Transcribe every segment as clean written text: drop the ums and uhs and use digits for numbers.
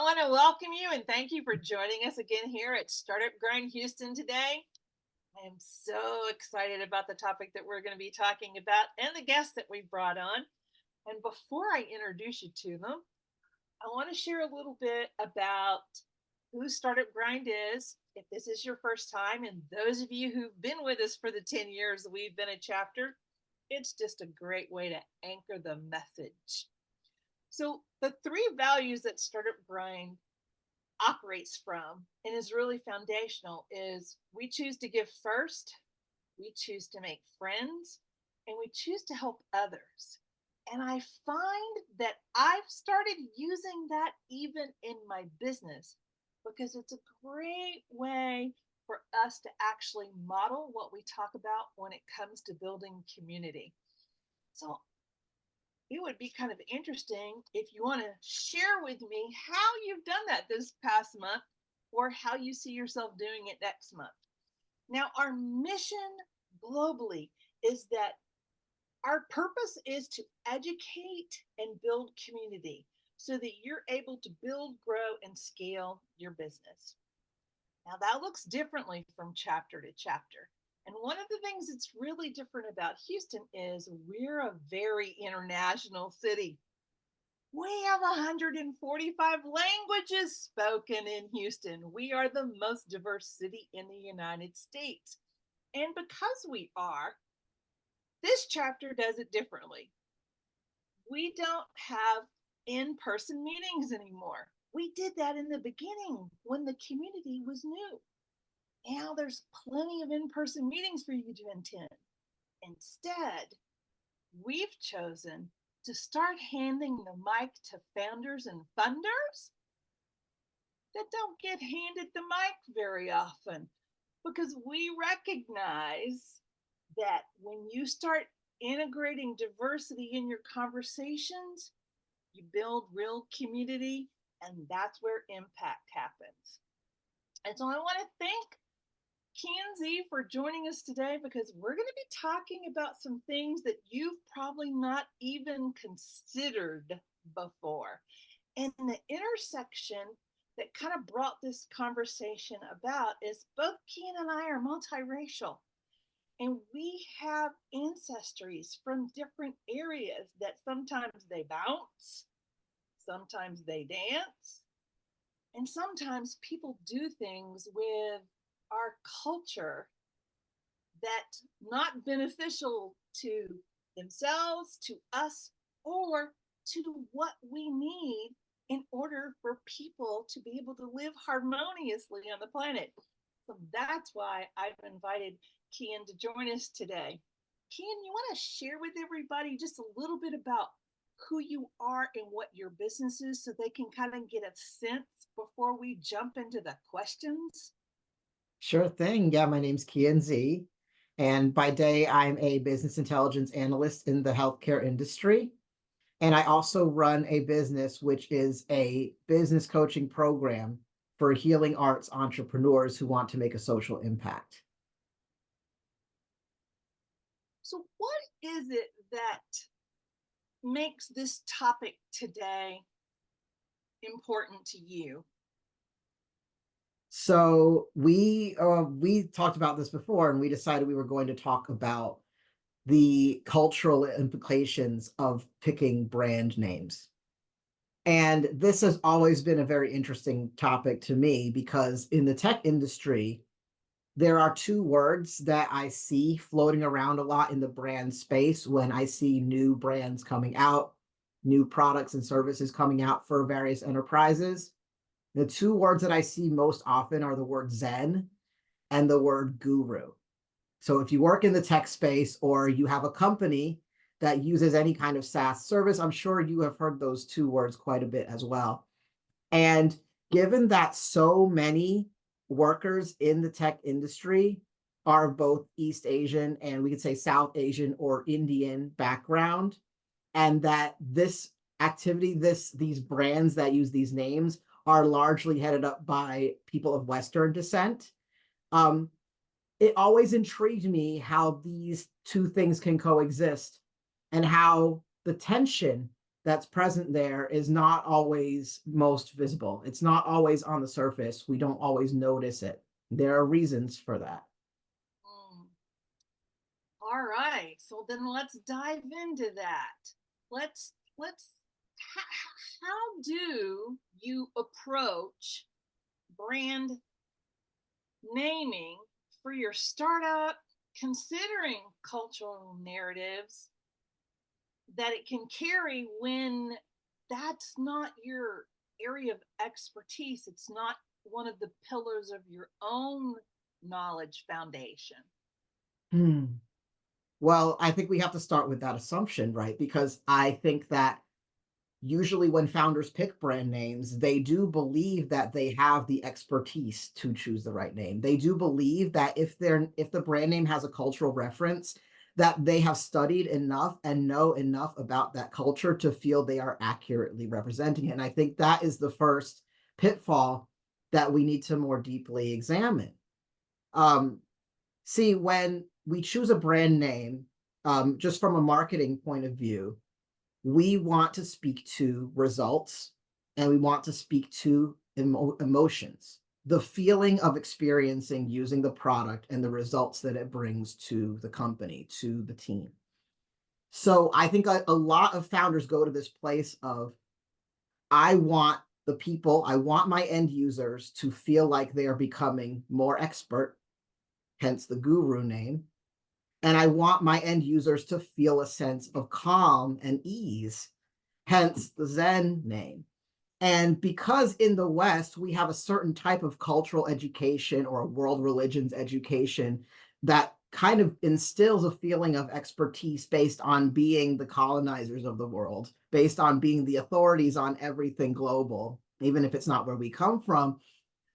I want to welcome you and thank you for joining us again here at Startup Grind Houston today. I am so excited about the topic that we're going to be talking about and the guests that we brought on. And before I introduce you to them, I want to share a little bit about who Startup Grind is. If this is your first time, and those of you who've been with us for the 10 years that we've been a chapter, it's just a great way to anchor the message. So, the three values that Startup Grind operates from and is really foundational is we choose to give first, we choose to make friends, and we choose to help others. And I find that I've started using that even in my business because it's a great way for us to actually model what we talk about when it comes to building community. So it would be kind of interesting if you want to share with me how you've done that this past month or how you see yourself doing it next month. Now, our mission globally is that our purpose is to educate and build community so that you're able to build, grow, and scale your business. Now, that looks differently from chapter to chapter. And one of the things that's really different about Houston is we're a very international city. We have 145 languages spoken in Houston. We are the most diverse city in the United States. And because we are, this chapter does it differently. We don't have in-person meetings anymore. We did that in the beginning when the community was new. Now there's plenty of in-person meetings for you to attend. Instead, we've chosen to start handing the mic to founders and funders that don't get handed the mic very often because we recognize that when you start integrating diversity in your conversations, you build real community, and that's where impact happens. And so I want to thank Kian for joining us today because we're going to be talking about some things that you've probably not even considered before. And the intersection that kind of brought this conversation about is both Kian and I are multiracial. And we have ancestries from different areas that sometimes they bounce, sometimes they dance, and sometimes people do things with our culture that's not beneficial to themselves, to us, or to what we need in order for people to be able to live harmoniously on the planet. So that's why I've invited Kian to join us today. Kian, you want to share with everybody just a little bit about who you are and what your business is so they can kind of get a sense before we jump into the questions? Sure thing. Yeah, my name's Kian, and by day I'm a business intelligence analyst in the healthcare industry. And I also run a business which is a business coaching program for healing arts entrepreneurs who want to make a social impact. So, what is it that makes this topic today important to you? So we talked about this before, and we decided we were going to talk about the cultural implications of picking brand names. And this has always been a very interesting topic to me because in the tech industry, there are two words that I see floating around a lot in the brand space when I see new brands coming out, new products and services coming out for various enterprises. The two words that I see most often are the word Zen and the word guru. So if you work in the tech space or you have a company that uses any kind of SaaS service, I'm sure you have heard those two words quite a bit as well. And given that so many workers in the tech industry are both East Asian and we could say South Asian or Indian background, and that this activity, these brands that use these names are largely headed up by people of Western descent, it always intrigued me how these two things can coexist and how the tension that's present there is not always most visible. It's not always on the surface. We don't always notice it. There are reasons for that. Mm. All right. So then let's dive into that. Let's how do you approach brand naming for your startup, considering cultural narratives that it can carry when that's not your area of expertise? It's not one of the pillars of your own knowledge foundation. Hmm. Well, I think we have to start with that assumption, right? Because I think that usually when founders pick brand names, they do believe that they have the expertise to choose the right name. They do believe that if the brand name has a cultural reference, that they have studied enough and know enough about that culture to feel they are accurately representing it. And I think that is the first pitfall that we need to more deeply examine. Um, See, when we choose a brand name, just from a marketing point of view, we want to speak to results and we want to speak to emotions, the feeling of experiencing using the product and the results that it brings to the company, to the team. So I think a lot of founders go to this place of, I want I want my end users to feel like they are becoming more expert, hence the guru name. And I want my end users to feel a sense of calm and ease, hence the Zen name. And because in the West, we have a certain type of cultural education or world religions education that kind of instills a feeling of expertise based on being the colonizers of the world, based on being the authorities on everything global, even if it's not where we come from.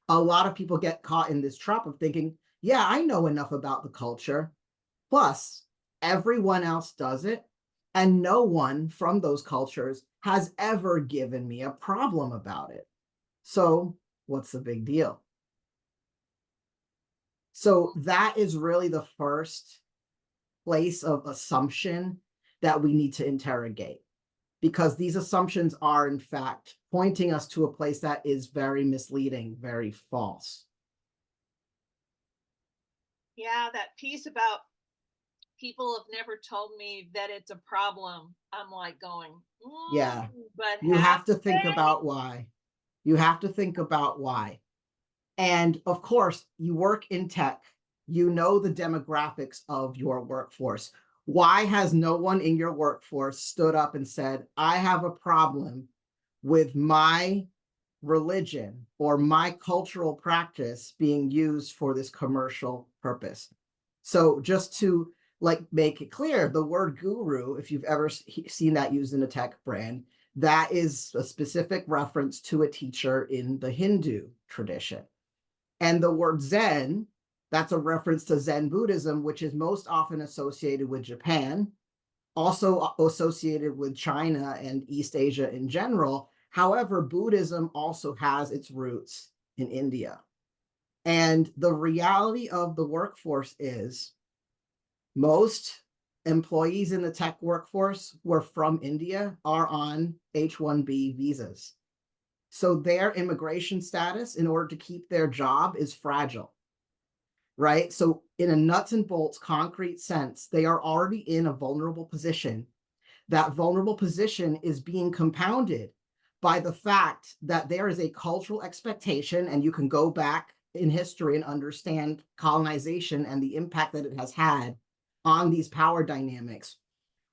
A lot of people get caught in this trap of thinking, yeah, I know enough about the culture. Plus, everyone else does it, and no one from those cultures has ever given me a problem about it. So, what's the big deal? So, that is really the first place of assumption that we need to interrogate, because these assumptions are, in fact, pointing us to a place that is very misleading, very false. Yeah, that piece about people have never told me that it's a problem. I'm like going, Yeah, but you have have to think they? about why. You have to think about why. And of course, you work in tech, you know the demographics of your workforce. Why has no one in your workforce stood up and said, I have a problem with my religion or my cultural practice being used for this commercial purpose? So just to like make it clear, the word guru, if you've ever seen that used in a tech brand, that is a specific reference to a teacher in the Hindu tradition. And the word Zen, that's a reference to Zen Buddhism, which is most often associated with Japan, also associated with China and East Asia in general. However, Buddhism also has its roots in India. And the reality of the workforce is most employees in the tech workforce who are from India are on H-1B visas. So their immigration status in order to keep their job is fragile, right? So in a nuts and bolts concrete sense, they are already in a vulnerable position. That vulnerable position is being compounded by the fact that there is a cultural expectation, and you can go back in history and understand colonization and the impact that it has had on these power dynamics,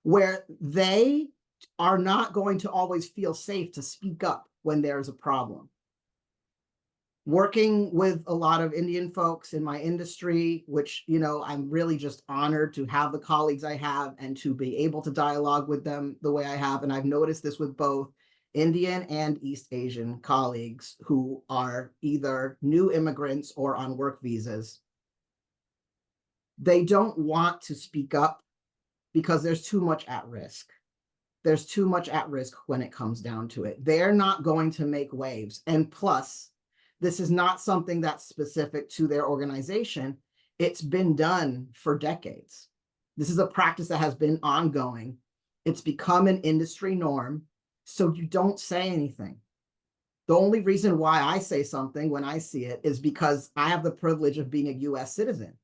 where they are not going to always feel safe to speak up when there's a problem. Working with a lot of Indian folks in my industry, which, I'm really just honored to have the colleagues I have and to be able to dialogue with them the way I have. And I've noticed this with both Indian and East Asian colleagues who are either new immigrants or on work visas. They don't want to speak up because there's too much at risk. There's too much at risk when it comes down to it. They're not going to make waves. And plus, this is not something that's specific to their organization. It's been done for decades. This is a practice that has been ongoing. It's become an industry norm. So you don't say anything. The only reason why I say something when I see it is because I have the privilege of being a US citizen.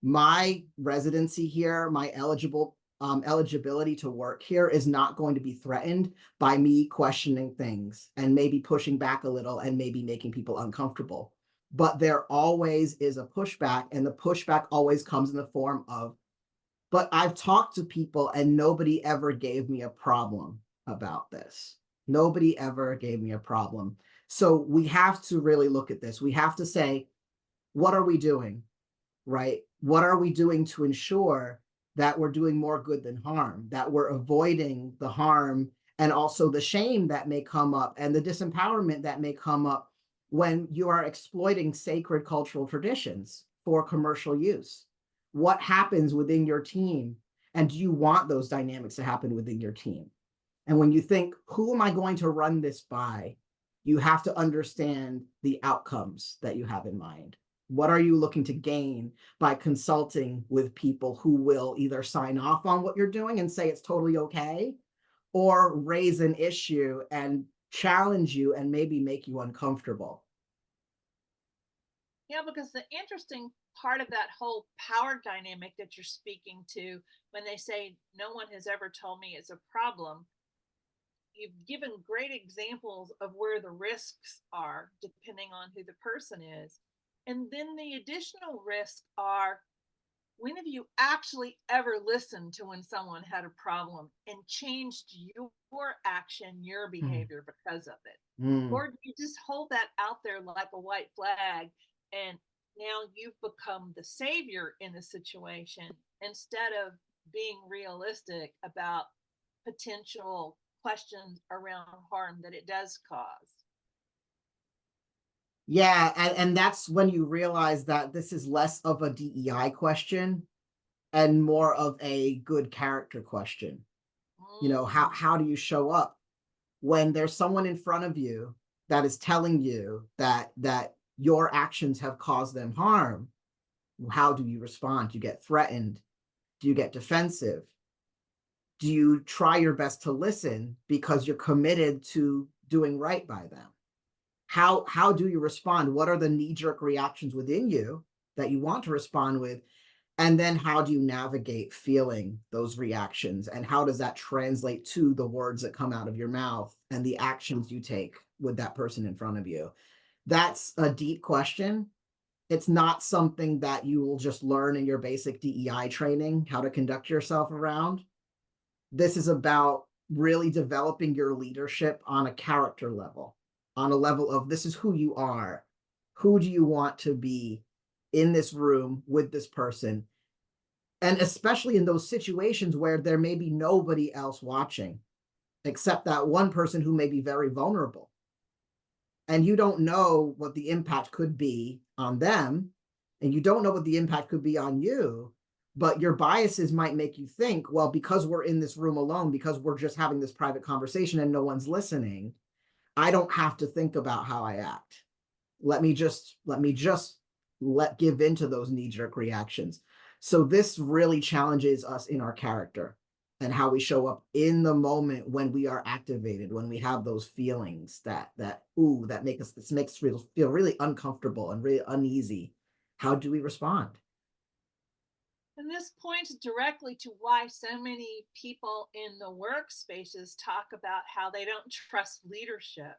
My residency here, my eligibility to work here is not going to be threatened by me questioning things and maybe pushing back a little and maybe making people uncomfortable. But there always is a pushback, and the pushback always comes in the form of, but I've talked to people and nobody ever gave me a problem about this. Nobody ever gave me a problem. So we have to really look at this. We have to say, what are we doing? Right? What are we doing to ensure that we're doing more good than harm, that we're avoiding the harm and also the shame that may come up and the disempowerment that may come up when you are exploiting sacred cultural traditions for commercial use? What happens within your team? And do you want those dynamics to happen within your team? And when you think, who am I going to run this by? You have to understand the outcomes that you have in mind. What are you looking to gain by consulting with people who will either sign off on what you're doing and say it's totally okay, or raise an issue and challenge you and maybe make you uncomfortable? Yeah, because the interesting part of that whole power dynamic that you're speaking to, when they say no one has ever told me it's a problem, you've given great examples of where the risks are depending on who the person is. And then the additional risks are, when have you actually ever listened to when someone had a problem and changed your action, your Mm, behavior because of it? mm. Or do you just hold that out there like a white flag, and now you've become the savior in the situation instead of being realistic about potential questions around harm that it does cause? Yeah, and that's when you realize that this is less of a DEI question and more of a good character question. You know, how Mm. how do you show up when there's someone in front of you that is telling you that your actions have caused them harm? How do you respond? Do you get threatened? Do you get defensive? Do you try your best to listen because you're committed to doing right by them? How do you respond? What are the knee jerk reactions within you that you want to respond with? And then how do you navigate feeling those reactions? And how does that translate to the words that come out of your mouth and the actions you take with that person in front of you? That's a deep question. It's not something that you will just learn in your basic DEI training, how to conduct yourself around. This is about really developing your leadership on a character level, on a level of this is who you are. Who do you want to be in this room with this person? And especially in those situations where there may be nobody else watching except that one person who may be very vulnerable. And you don't know what the impact could be on them. And you don't know what the impact could be on you. But your biases might make you think, well, because we're in this room alone, because we're just having this private conversation and no one's listening, I don't have to think about how I act. Let me just let give into those knee-jerk reactions. So this really challenges us in our character and how we show up in the moment when we are activated, when we have those feelings that ooh, that make us this makes us feel really uncomfortable and really uneasy. How do we respond? And this points directly to why so many people in the workspaces talk about how they don't trust leadership.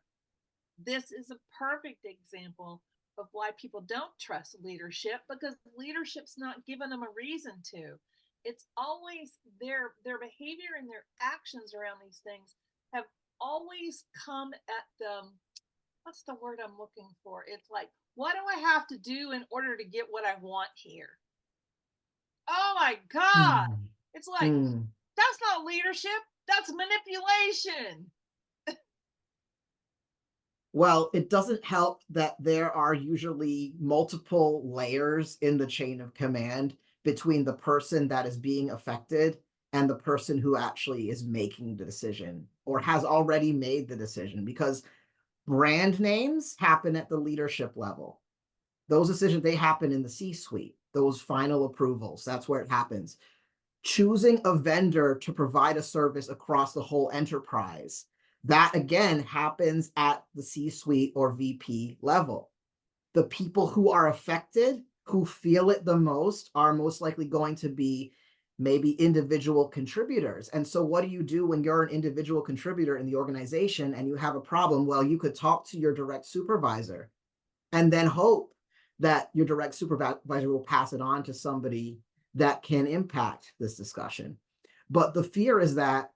This is a perfect example of why people don't trust leadership, because leadership's not giving them a reason to. It's always their behavior and their actions around these things have always come at them. What's the word I'm looking for? It's like, what do I have to do in order to get what I want here? Oh my God. Hmm. It's like, Hmm. that's not leadership. That's manipulation. Well, it doesn't help that there are usually multiple layers in the chain of command between the person that is being affected and the person who actually is making the decision or has already made the decision, because brand names happen at the leadership level. Those decisions, they happen in the C-suite, those final approvals. That's where it happens. Choosing a vendor to provide a service across the whole enterprise, That again happens at the C-suite or VP level. The people who are affected, who feel it the most, are most likely going to be maybe individual contributors. And so, what do you do when you're an individual contributor in the organization and you have a problem? Well, you could talk to your direct supervisor and then hope that your direct supervisor will pass it on to somebody that can impact this discussion. But the fear is that,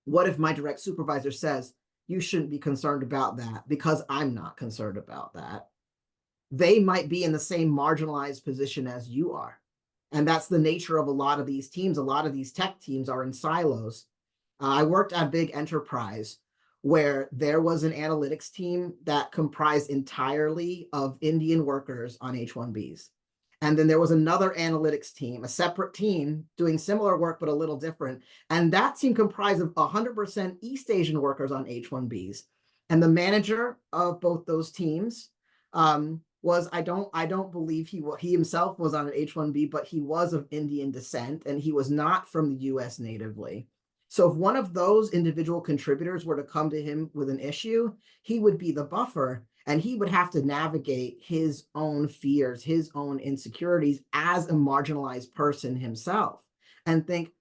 what if my direct supervisor says, you shouldn't be concerned about that because I'm not concerned about that? They might be in the same marginalized position as you are. And that's the nature of a lot of these teams. A lot of these tech teams are in silos. I worked at a big enterprise where there was an analytics team that comprised entirely of Indian workers on H-1Bs. And then there was another analytics team, a separate team doing similar work, but a little different. And that team comprised of 100% East Asian workers on H-1Bs. And the manager of both those teams was, I don't believe he himself was on an H-1B, but he was of Indian descent and he was not from the US natively. So if one of those individual contributors were to come to him with an issue, he would be the buffer and he would have to navigate his own fears, his own insecurities as a marginalized person himself and think,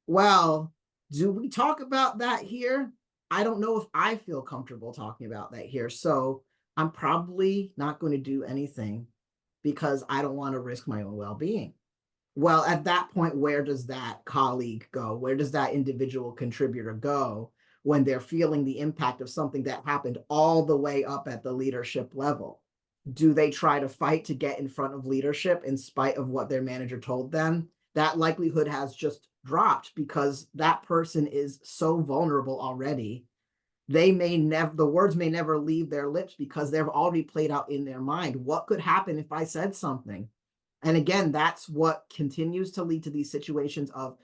well, do we talk about that here? I don't know if I feel comfortable talking about that here. So I'm probably not going to do anything because I don't want to risk my own well being. Well, at that point, where does that colleague go? Where does that individual contributor go when they're feeling the impact of something that happened all the way up at the leadership level? Do they try to fight to get in front of leadership in spite of what their manager told them? That likelihood has just dropped because that person is so vulnerable already. They may never, the words may never leave their lips because they've already played out in their mind. What could happen if I said something? And again, that's what continues to lead to these situations of,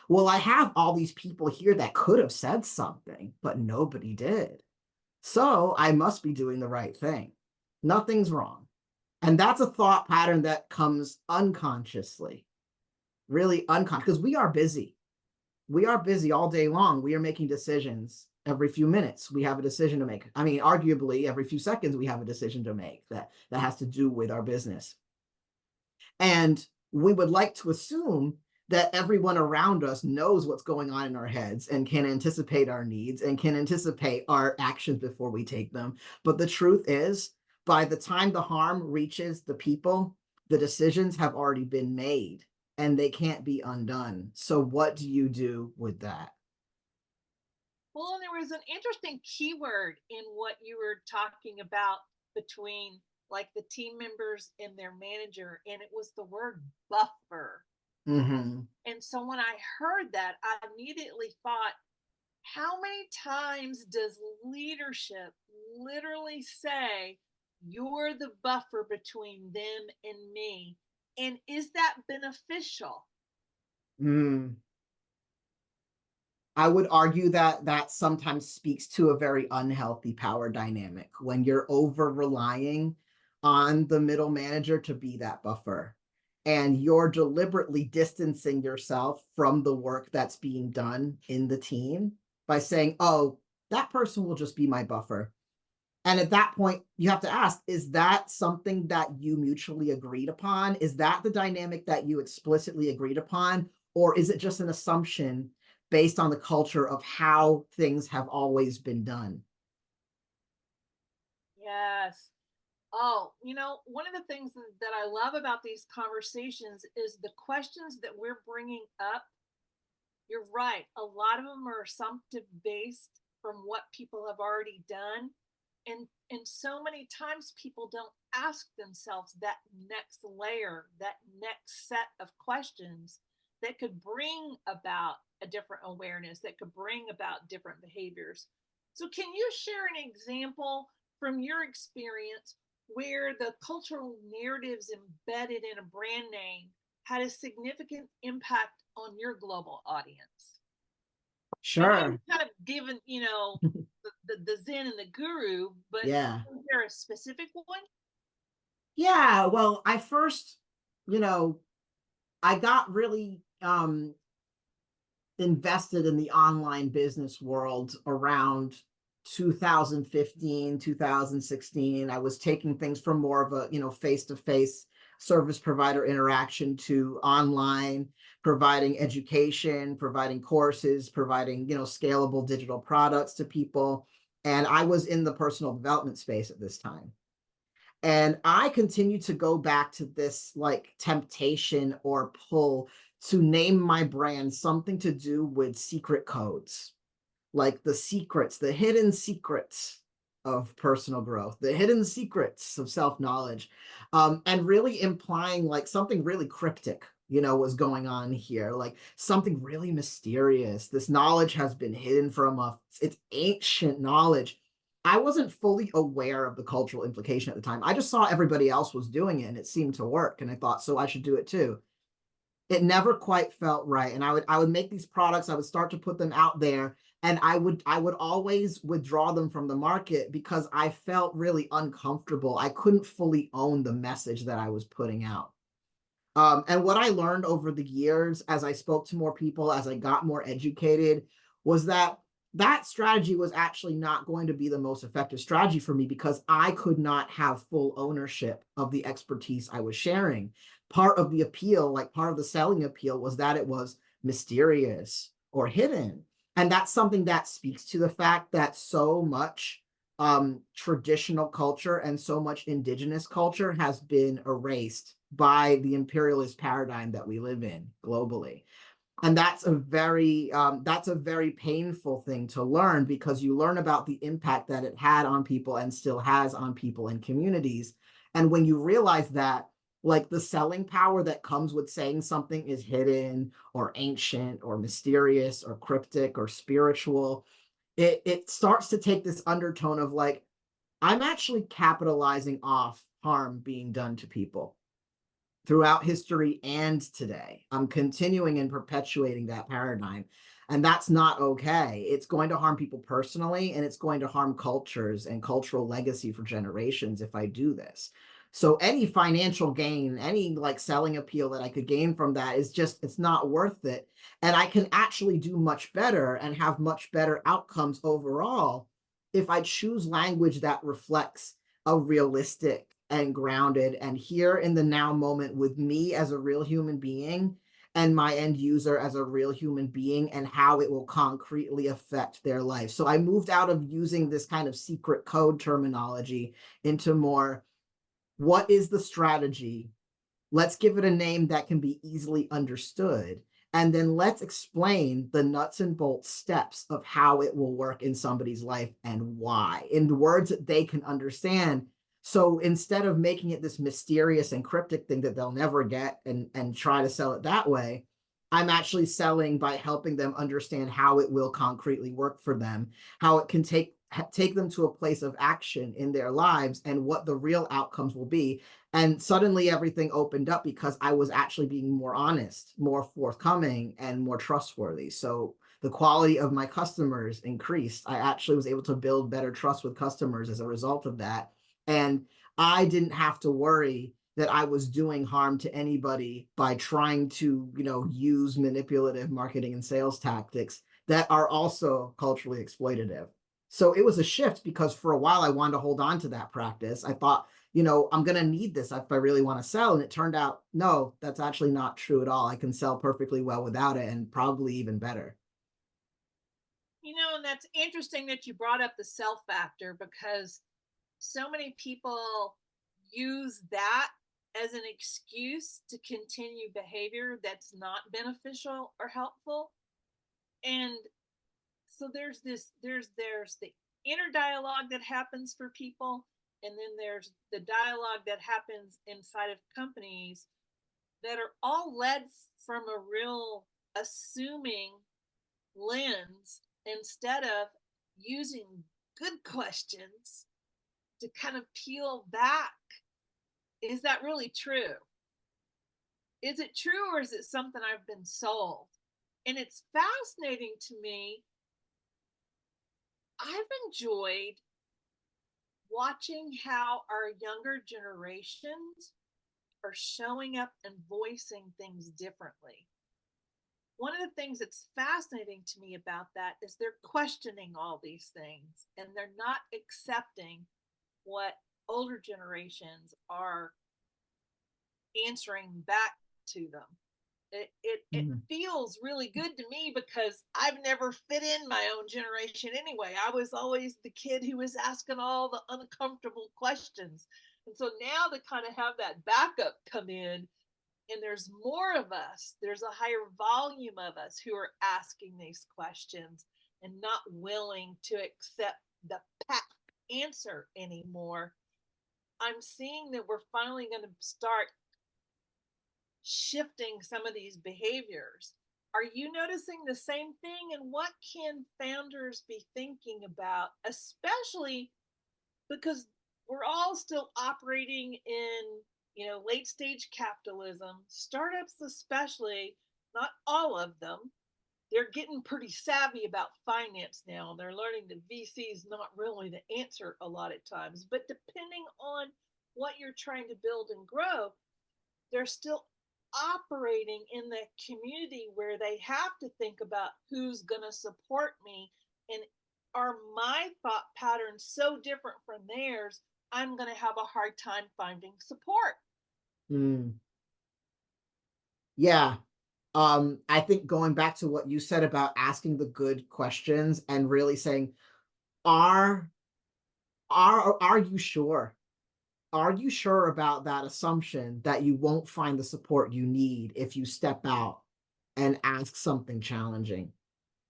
well, I have all these people here that could have said something, but nobody did. So I must be doing the right thing. Nothing's wrong. And that's a thought pattern that comes unconsciously, really unconscious, because we are busy. We are busy all day long. We are making decisions every few minutes. We have a decision to make. I mean, arguably, every few seconds, we have a decision to make that has to do with our business. And we would like to assume that everyone around us knows what's going on in our heads and can anticipate our needs and can anticipate our actions before we take them. But the truth is, by the time the harm reaches the people, the decisions have already been made and they can't be undone. So, what do you do with that? Well, and there was an interesting keyword in what you were talking about between like the team members and their manager, and it was the word buffer. Mm-hmm. And so when I heard that, I immediately thought, how many times does leadership literally say, you're the buffer between them and me? And is that beneficial? Mm. I would argue that that sometimes speaks to a very unhealthy power dynamic when you're over relying on the middle manager to be that buffer and you're deliberately distancing yourself from the work that's being done in the team by saying, oh, that person will just be my buffer. And at that point, you have to ask, is that something that you mutually agreed upon? Is that the dynamic that you explicitly agreed upon? Or is it just an assumption based on the culture of how things have always been done? Yes. Oh, one of the things that I love about these conversations is the questions that we're bringing up. You're right. A lot of them are assumptive based from what people have already done. And so many times people don't ask themselves that next layer, that next set of questions that could bring about a different awareness, that could bring about different behaviors. So can you share an example from your experience where the cultural narratives embedded in a brand name had a significant impact on your global audience? I know Sure. you've kind of given, the Zen and the Guru, but Yeah. is there a specific one? Yeah. Well, I first, you know, I got really invested in the online business world around 2015, 2016. I was taking things from more of a, face-to-face service provider interaction to online, providing education, providing courses, providing, scalable digital products to people. And I was in the personal development space at this time. And I continue to go back to this like temptation or pull to name my brand something to do with secret codes, like the secrets, the hidden secrets of personal growth, the hidden secrets of self-knowledge, and really implying like something really cryptic, was going on here, like something really mysterious. This knowledge has been hidden from us. It's ancient knowledge. I wasn't fully aware of the cultural implication at the time. I just saw everybody else was doing it and it seemed to work. And I thought, so I should do it too. It never quite felt right, and I would make these products, I would start to put them out there, and I would always withdraw them from the market because I felt really uncomfortable. I couldn't fully own the message that I was putting out. And what I learned over the years as I spoke to more people, as I got more educated, was that that strategy was actually not going to be the most effective strategy for me because I could not have full ownership of the expertise I was sharing. Part of the appeal, like part of the selling appeal, was that it was mysterious or hidden. And that's something that speaks to the fact that so much traditional culture and so much indigenous culture has been erased by the imperialist paradigm that we live in globally. And that's a very painful thing to learn because you learn about the impact that it had on people and still has on people and communities. And when you realize that, like the selling power that comes with saying something is hidden or ancient or mysterious or cryptic or spiritual, it starts to take this undertone of like, I'm actually capitalizing off harm being done to people throughout history and today. I'm continuing and perpetuating that paradigm. And that's not okay. It's going to harm people personally, and it's going to harm cultures and cultural legacy for generations if I do this. So any financial gain, any like selling appeal that I could gain from that is just, it's not worth it. And I can actually do much better and have much better outcomes overall if I choose language that reflects a realistic and grounded and here in the now moment with me as a real human being and my end user as a real human being and how it will concretely affect their life. So I moved out of using this kind of secret code terminology into more, what is the strategy? Let's give it a name that can be easily understood. And then let's explain the nuts and bolts steps of how it will work in somebody's life and why, in the words that they can understand. So instead of making it this mysterious and cryptic thing that they'll never get and try to sell it that way, I'm actually selling by helping them understand how it will concretely work for them, how it can take them to a place of action in their lives and what the real outcomes will be. And suddenly everything opened up because I was actually being more honest, more forthcoming, and more trustworthy. So the quality of my customers increased. I actually was able to build better trust with customers as a result of that. And I didn't have to worry that I was doing harm to anybody by trying to, use manipulative marketing and sales tactics that are also culturally exploitative. So it was a shift because for a while I wanted to hold on to that practice. I thought, I'm going to need this if I really want to sell. And it turned out, no, that's actually not true at all. I can sell perfectly well without it and probably even better. And that's interesting that you brought up the self factor because so many people use that as an excuse to continue behavior that's not beneficial or helpful. And so there's the inner dialogue that happens for people, and then there's the dialogue that happens inside of companies that are all led from a real assuming lens instead of using good questions to kind of peel back. Is that really true? Is it true, or is it something I've been sold? And it's fascinating to me. I've enjoyed watching how our younger generations are showing up and voicing things differently. one of the things that's fascinating to me about that is they're questioning all these things and they're not accepting what older generations are answering back to them. It Mm, feels really good to me because I've never fit in my own generation anyway. I was always the kid who was asking all the uncomfortable questions. And so now to kind of have that backup come in, and there's more of us, there's a higher volume of us who are asking these questions and not willing to accept the pat answer anymore. I'm seeing that we're finally going to start shifting some of these behaviors. Are you noticing the same thing? And what can founders be thinking about, especially because we're all still operating in, late stage capitalism, startups especially, not all of them. They're getting pretty savvy about finance now. They're learning that VC is not really the answer a lot of times. But depending on what you're trying to build and grow, they're still operating in the community where they have to think about who's going to support me, and are my thought patterns so different from theirs, I'm going to have a hard time finding support. mm. Yeah. I think going back to what you said about asking the good questions and really saying, are are you sure? Are you sure about that assumption that you won't find the support you need if you step out and ask something challenging?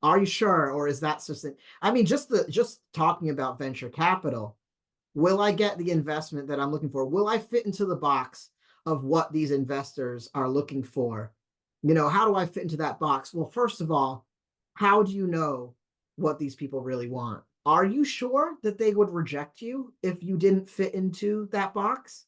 Are you sure, or is that just I mean, just talking about venture capital, will I get the investment that I'm looking for? Will I fit into the box of what these investors are looking for? How do I fit into that box? Well, first of all, how do you know what these people really want? Are you sure that they would reject you if you didn't fit into that box?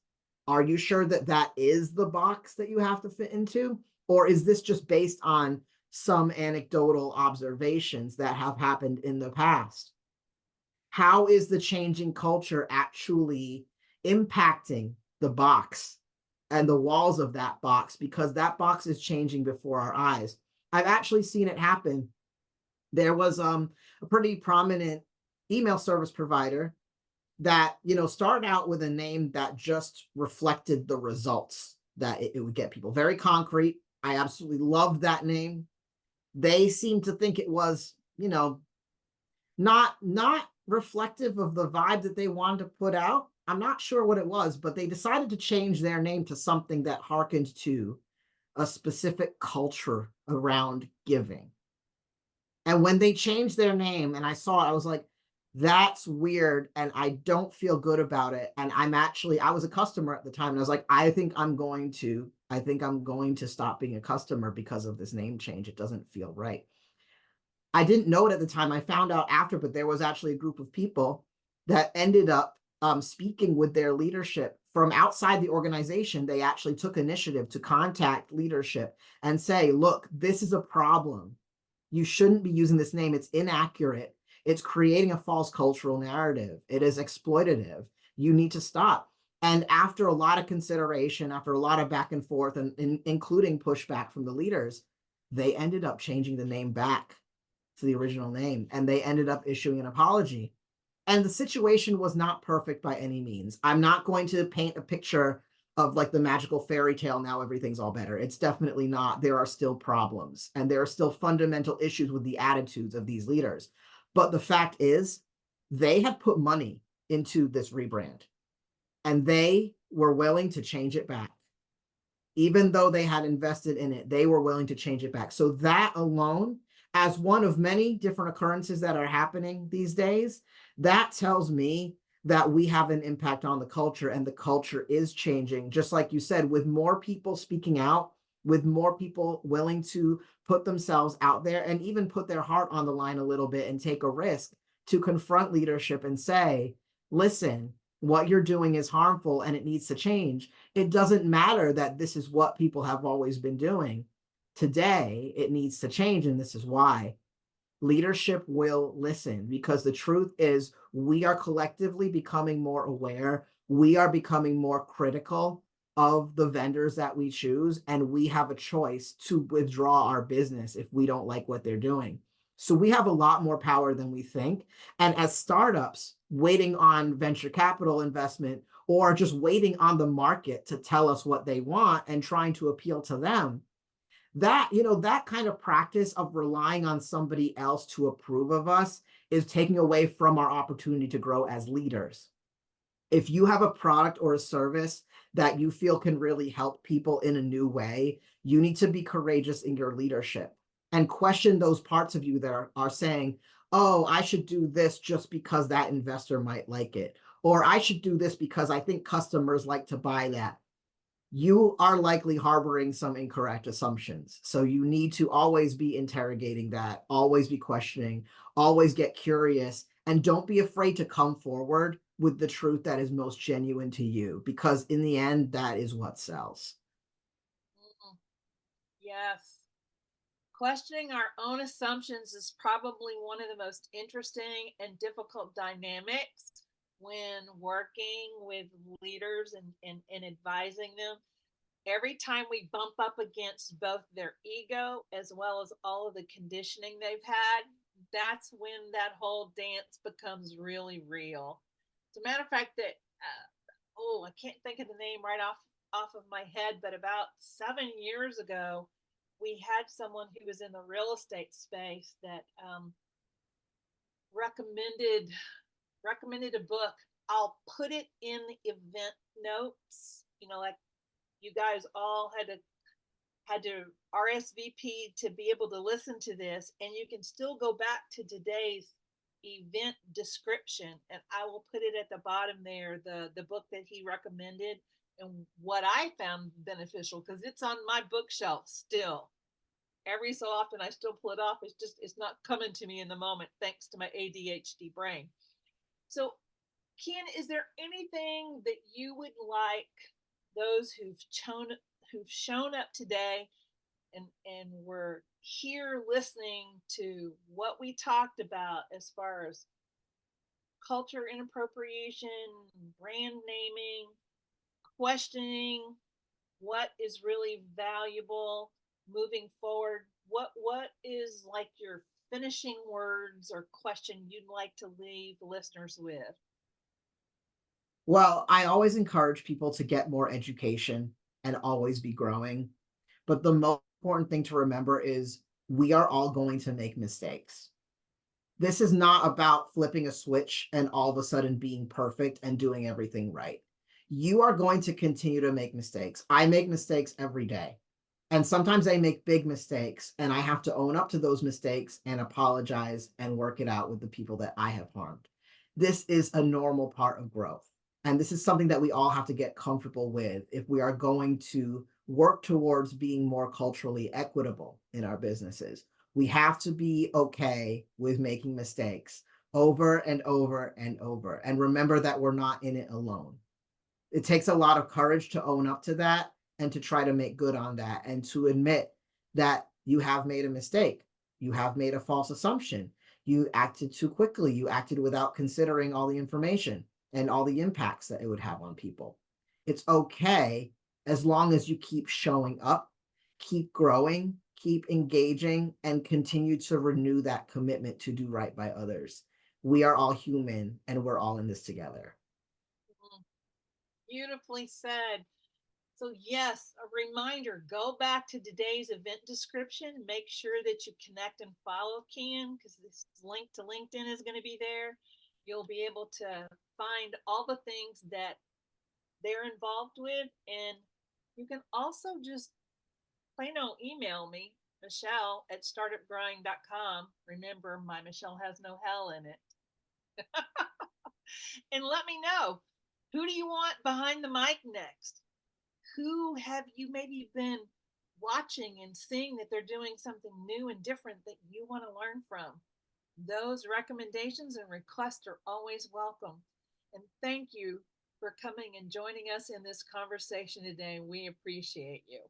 Are you sure that that is the box that you have to fit into? Or is this just based on some anecdotal observations that have happened in the past? How is the changing culture actually impacting the box and the walls of that box? Because that box is changing before our eyes. I've actually seen it happen. There was a pretty prominent email service provider that started out with a name that just reflected the results that it would get people. Very concrete. I absolutely loved that name. They seemed to think it was, not reflective of the vibe that they wanted to put out. I'm not sure what it was, but they decided to change their name to something that harkened to a specific culture around giving. And when they changed their name and I saw it, I was like, that's weird. And I don't feel good about it. And I was a customer at the time. And I was like, I think I'm going to stop being a customer because of this name change. It doesn't feel right. I didn't know it at the time. I found out after, but there was actually a group of people that ended up speaking with their leadership from outside the organization. They actually took initiative to contact leadership and say, look, this is a problem. You shouldn't be using this name. It's inaccurate. It's creating a false cultural narrative. It is exploitative. You need to stop. And after a lot of consideration, after a lot of back and forth, and including pushback from the leaders, they ended up changing the name back to the original name, and they ended up issuing an apology. And the situation was not perfect by any means. I'm not going to paint a picture of like the magical fairy tale, now everything's all better. It's definitely not. There are still problems and there are still fundamental issues with the attitudes of these leaders. But the fact is, they had put money into this rebrand and they were willing to change it back. Even though they had invested in it, they were willing to change it back. So that alone, as one of many different occurrences that are happening these days, that tells me that we have an impact on the culture and the culture is changing. Just like you said, with more people speaking out, with more people willing to put themselves out there and even put their heart on the line a little bit and take a risk to confront leadership and say, listen, what you're doing is harmful and it needs to change. It doesn't matter that this is what people have always been doing. Today, it needs to change, and this is why. Leadership will listen because the truth is, we are collectively becoming more aware. We are becoming more critical of the vendors that we choose, and we have a choice to withdraw our business if we don't like what they're doing. So we have a lot more power than we think. And as startups waiting on venture capital investment or just waiting on the market to tell us what they want and trying to appeal to them, that kind of practice of relying on somebody else to approve of us is taking away from our opportunity to grow as leaders. If you have a product or a service that you feel can really help people in a new way, you need to be courageous in your leadership and question those parts of you that are saying, oh, I should do this just because that investor might like it, or I should do this because I think customers like to buy that. You are likely harboring some incorrect assumptions. So you need to always be interrogating that, always be questioning, always get curious, and don't be afraid to come forward with the truth that is most genuine to you, because in the end, that is what sells. Mm, yes. Questioning our own assumptions is probably one of the most interesting and difficult dynamics when working with leaders and advising them. Every time we bump up against both their ego as well as all of the conditioning they've had, that's when that whole dance becomes really real. As a matter of fact, that I can't think of the name right off of my head, but about 7 years ago, we had someone who was in the real estate space that recommended recommended a book. I'll put it in the event notes. Like you guys all had to RSVP to be able to listen to this, and you can still go back to today's event description, and I will put it at the bottom there, the book that he recommended and what I found beneficial, because it's on my bookshelf still. Every so often I still pull it off. It's not coming to me in the moment thanks to my ADHD brain. So, Ken, is there anything that you would like those who've shown up today and were here listening to what we talked about as far as culture inappropriation, brand naming, questioning what is really valuable moving forward? What is like your finishing words or question you'd like to leave listeners with? Well, I always encourage people to get more education and always be growing. But the most important thing to remember is we are all going to make mistakes. This is not about flipping a switch and all of a sudden being perfect and doing everything right. You are going to continue to make mistakes. I make mistakes every day. And sometimes I make big mistakes, and I have to own up to those mistakes and apologize and work it out with the people that I have harmed. This is a normal part of growth. And this is something that we all have to get comfortable with if we are going to work towards being more culturally equitable in our businesses. We have to be okay with making mistakes over and over and over. And remember that we're not in it alone. It takes a lot of courage to own up to that and to try to make good on that and to admit that you have made a mistake. You have made a false assumption. You acted too quickly. You acted without considering all the information and all the impacts that it would have on people. It's okay as long as you keep showing up, keep growing, keep engaging, and continue to renew that commitment to do right by others. We are all human and we're all in this together. Mm, beautifully said. So, yes, a reminder, go back to today's event description. Make sure that you connect and follow Kian, because this link to LinkedIn is going to be there. You'll be able to find all the things that they're involved with. And you can also just plain old email me, Michelle at startupgrind.com. Remember, my Michelle has no hell in it. And let me know, who do you want behind the mic next? Who have you maybe been watching and seeing that they're doing something new and different that you want to learn from? Those recommendations and requests are always welcome. And thank you for coming and joining us in this conversation today. We appreciate you.